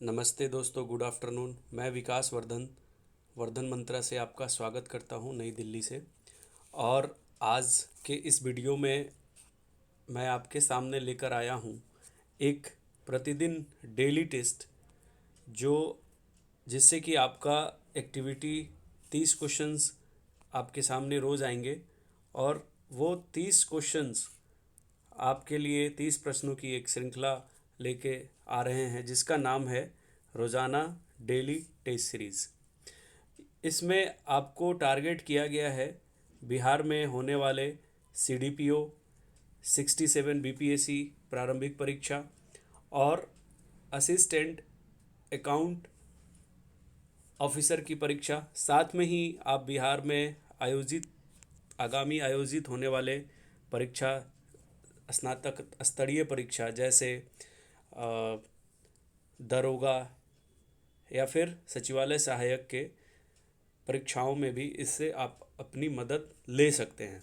नमस्ते दोस्तों, good afternoon. मैं विकास वर्धन मंत्रा से आपका स्वागत करता हूं नई दिल्ली से। और आज के इस वीडियो में मैं आपके सामने लेकर आया हूं एक प्रतिदिन डेली टेस्ट जो जिससे कि आपका एक्टिविटी 30 क्वेश्चंस आपके सामने रोज़ आएंगे। और वो 30 क्वेश्चंस आपके लिए 30 प्रश्नों की एक श्रृंखला लेके आ रहे हैं जिसका नाम है रोज़ाना डेली टेस्ट सीरीज़। इसमें आपको टारगेट किया गया है बिहार में होने वाले CDPO 67 BPSC प्रारंभिक परीक्षा और असिस्टेंट अकाउंट ऑफिसर की परीक्षा, साथ में ही आप बिहार में आगामी आयोजित होने वाले परीक्षा, स्नातक स्तरीय परीक्षा जैसे दरोगा या फिर सचिवालय सहायक के परीक्षाओं में भी इससे आप अपनी मदद ले सकते हैं।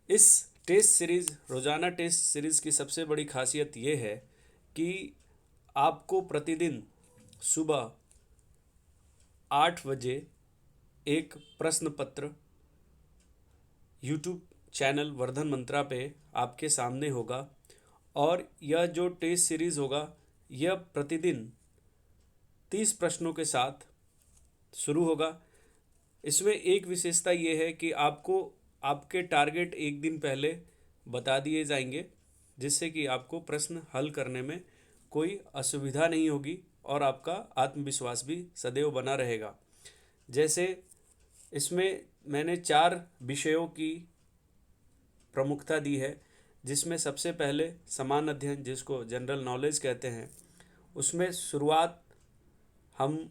इस टेस्ट सीरीज़, रोज़ाना टेस्ट सीरीज़ की सबसे बड़ी खासियत ये है कि आपको प्रतिदिन सुबह 8 बजे एक प्रश्न पत्र यूट्यूब चैनल वर्धन मंत्रा पे आपके सामने होगा। और यह जो टेस्ट सीरीज़ होगा यह प्रतिदिन 30 प्रश्नों के साथ शुरू होगा। इसमें एक विशेषता ये है कि आपको आपके टारगेट एक दिन पहले बता दिए जाएंगे जिससे कि आपको प्रश्न हल करने में कोई असुविधा नहीं होगी और आपका आत्मविश्वास भी सदैव बना रहेगा। जैसे इसमें मैंने 4 विषयों की प्रमुखता दी है, जिसमें सबसे पहले समान अध्ययन, जिसको जनरल नॉलेज कहते हैं, उसमें शुरुआत हम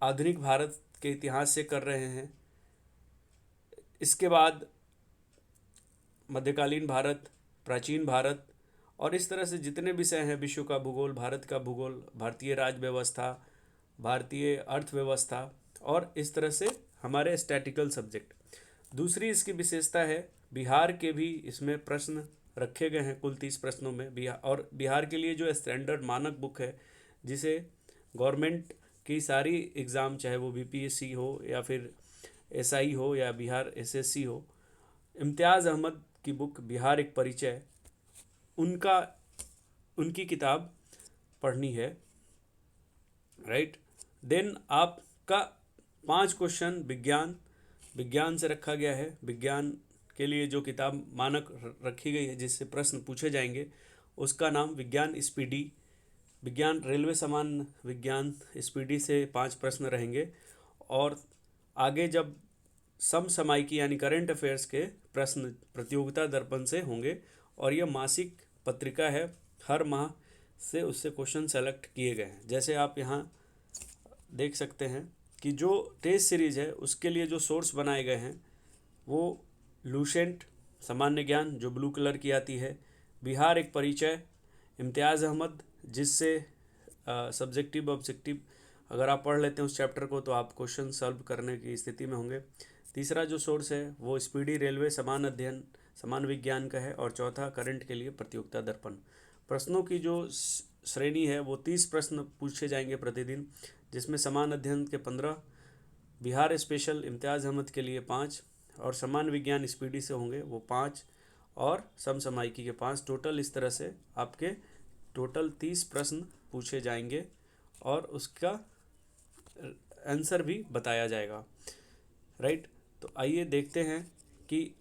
आधुनिक भारत के इतिहास से कर रहे हैं। इसके बाद मध्यकालीन भारत, प्राचीन भारत और इस तरह से जितने विषय हैं, विश्व का भूगोल, भारत का भूगोल, भारतीय राज्य व्यवस्था, भारतीय अर्थव्यवस्था और इस तरह से हमारे स्टैटिकल सब्जेक्ट। दूसरी इसकी विशेषता है, बिहार के भी इसमें प्रश्न रखे गए हैं कुल 30 प्रश्नों में। बिहार के लिए जो स्टैंडर्ड मानक बुक है, जिसे गवर्नमेंट की सारी एग्ज़ाम, चाहे वो BPSC हो या फिर SI हो या बिहार SSC हो, इम्तियाज़ अहमद की बुक बिहार एक परिचय, उनकी किताब पढ़नी है, राइट। देन आपका 5 क्वेश्चन विज्ञान से रखा गया है। विज्ञान के लिए जो किताब मानक रखी गई है जिससे प्रश्न पूछे जाएंगे, उसका नाम विज्ञान स्पीडी, विज्ञान रेलवे समान विज्ञान स्पीडी से 5 प्रश्न रहेंगे। और आगे जब समसामयिकी यानी करंट अफेयर्स के प्रश्न प्रतियोगिता दर्पण से होंगे और यह मासिक पत्रिका है, हर माह से उससे क्वेश्चन सेलेक्ट किए गए हैं। जैसे आप यहाँ देख सकते हैं कि जो टेस्ट सीरीज़ है उसके लिए जो सोर्स बनाए गए हैं वो लूसेंट सामान्य ज्ञान जो ब्लू कलर की आती है, बिहार एक परिचय, इम्तियाज़ अहमद जिससे सब्जेक्टिव ऑब्जेक्टिव अगर आप पढ़ लेते हैं उस चैप्टर को तो आप क्वेश्चन सॉल्व करने की स्थिति में होंगे। तीसरा जो सोर्स है वो स्पीडी रेलवे समान अध्ययन समान विज्ञान का है। और चौथा करंट के लिए प्रतियोगिता दर्पण। प्रश्नों की जो श्रेणी है वो 30 प्रश्न पूछे जाएंगे प्रतिदिन, जिसमें समान अध्ययन के 15, बिहार स्पेशल इम्तियाज़ अहमद के लिए 5 और समान विज्ञान स्पीडी से होंगे वो 5 और समसामयिकी के 5। टोटल इस तरह से आपके टोटल 30 प्रश्न पूछे जाएंगे और उसका आंसर भी बताया जाएगा, राइट। तो आइए देखते हैं कि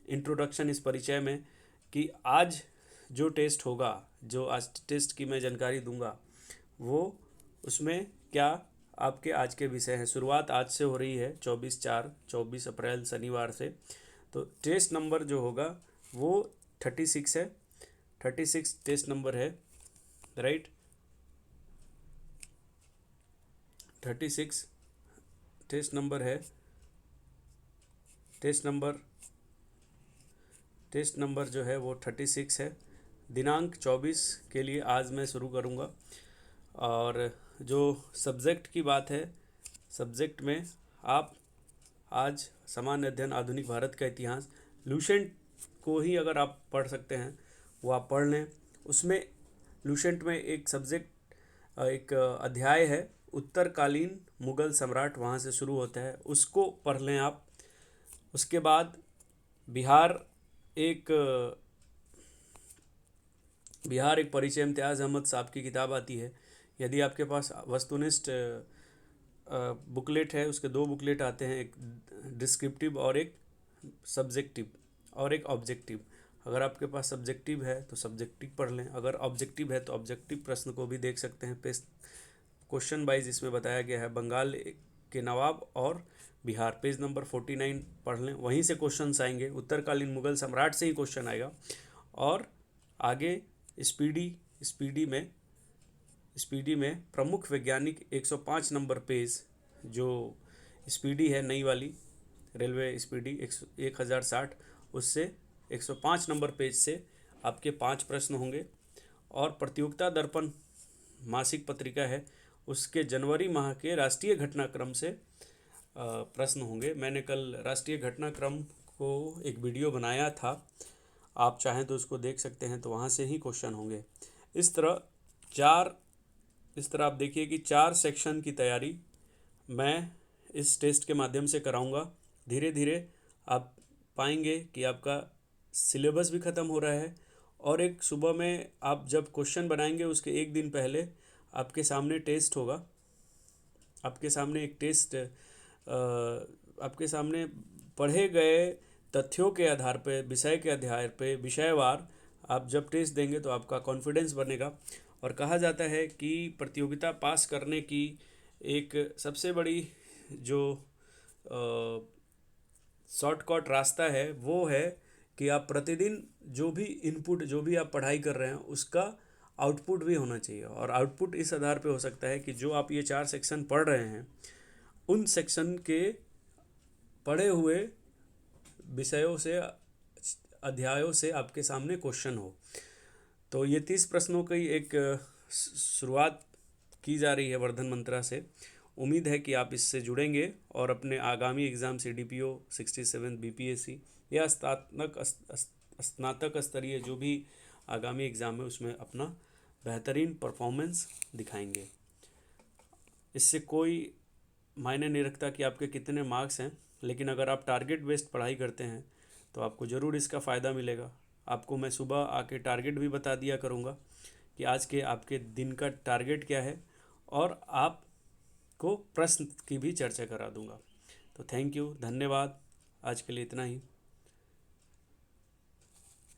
इंट्रोडक्शन इस परिचय में कि आज जो टेस्ट होगा, जो आज टेस्ट की मैं जानकारी दूंगा, वो उसमें क्या आपके आज के विषय हैं। शुरुआत आज से हो रही है 24 अप्रैल शनिवार से। तो टेस्ट नंबर जो होगा वो 36 है, 36 टेस्ट नंबर है, राइट। 36 टेस्ट नंबर है। टेस्ट नंबर जो है वो 36 है। दिनांक 24 के लिए आज मैं शुरू करूँगा। और जो सब्जेक्ट की बात है, सब्जेक्ट में आप आज सामान्य अध्ययन आधुनिक भारत का इतिहास, लूसेंट को ही अगर आप पढ़ सकते हैं वो आप पढ़ लें। उसमें लूसेंट में एक सब्जेक्ट एक अध्याय है उत्तरकालीन मुगल सम्राट, वहाँ से शुरू होता है, उसको पढ़ लें आप। उसके बाद बिहार एक परिचय इम्तियाज़ अहमद साहब की किताब आती है। यदि आपके पास वस्तुनिष्ठ बुकलेट है, उसके 2 बुकलेट आते हैं, एक डिस्क्रिप्टिव और एक सब्जेक्टिव और एक ऑब्जेक्टिव। अगर आपके पास सब्जेक्टिव है तो सब्जेक्टिव पढ़ लें, अगर ऑब्जेक्टिव है तो ऑब्जेक्टिव प्रश्न को भी देख सकते हैं। क्वेश्चन वाइज इसमें बताया गया है। बंगाल के नवाब और बिहार, पेज नंबर 49 पढ़ लें, वहीं से क्वेश्चंस आएंगे। उत्तरकालीन मुगल सम्राट से ही क्वेश्चन आएगा। और आगे स्पीडी में प्रमुख वैज्ञानिक 105 नंबर पेज, जो स्पीडी है नई वाली रेलवे स्पीडी 1060, उससे 105 नंबर पेज से आपके 5 प्रश्न होंगे। और प्रतियोगिता दर्पण मासिक पत्रिका है, उसके जनवरी माह के राष्ट्रीय घटनाक्रम से प्रश्न होंगे। मैंने कल राष्ट्रीय घटनाक्रम को एक वीडियो बनाया था, आप चाहें तो उसको देख सकते हैं, तो वहाँ से ही क्वेश्चन होंगे। इस तरह आप देखिए कि 4 सेक्शन की तैयारी मैं इस टेस्ट के माध्यम से कराऊंगा। धीरे धीरे आप पाएंगे कि आपका सिलेबस भी ख़त्म हो रहा है, और एक सुबह में आप जब क्वेश्चन बनाएंगे उसके एक दिन पहले आपके सामने टेस्ट होगा। आपके सामने एक टेस्ट आपके सामने पढ़े गए तथ्यों के आधार पे, विषय के आधार पे, विषयवार आप जब टेस्ट देंगे तो आपका कॉन्फिडेंस बनेगा। और कहा जाता है कि प्रतियोगिता पास करने की एक सबसे बड़ी जो शॉर्टकट रास्ता है वो है कि आप प्रतिदिन जो भी इनपुट, जो भी आप पढ़ाई कर रहे हैं, उसका आउटपुट भी होना चाहिए। और आउटपुट इस आधार पे हो सकता है कि जो आप ये 4 सेक्शन पढ़ रहे हैं, उन सेक्शन के पढ़े हुए विषयों से, अध्यायों से आपके सामने क्वेश्चन हो। तो ये 30 प्रश्नों की एक शुरुआत की जा रही है वर्धन मंत्रा से। उम्मीद है कि आप इससे जुड़ेंगे और अपने आगामी एग्ज़ाम CDPO 67 BPSC या स्नातक स्तरीय जो भी आगामी एग्ज़ाम है उसमें अपना बेहतरीन परफॉर्मेंस दिखाएंगे। इससे कोई मायने नहीं रखता कि आपके कितने मार्क्स हैं, लेकिन अगर आप टारगेट बेस्ड पढ़ाई करते हैं तो आपको ज़रूर इसका फ़ायदा मिलेगा। आपको मैं सुबह आके टारगेट भी बता दिया करूँगा कि आज के आपके दिन का टारगेट क्या है, और आपको प्रश्न की भी चर्चा करा दूँगा। तो थैंक यू, धन्यवाद। आज के लिए इतना ही।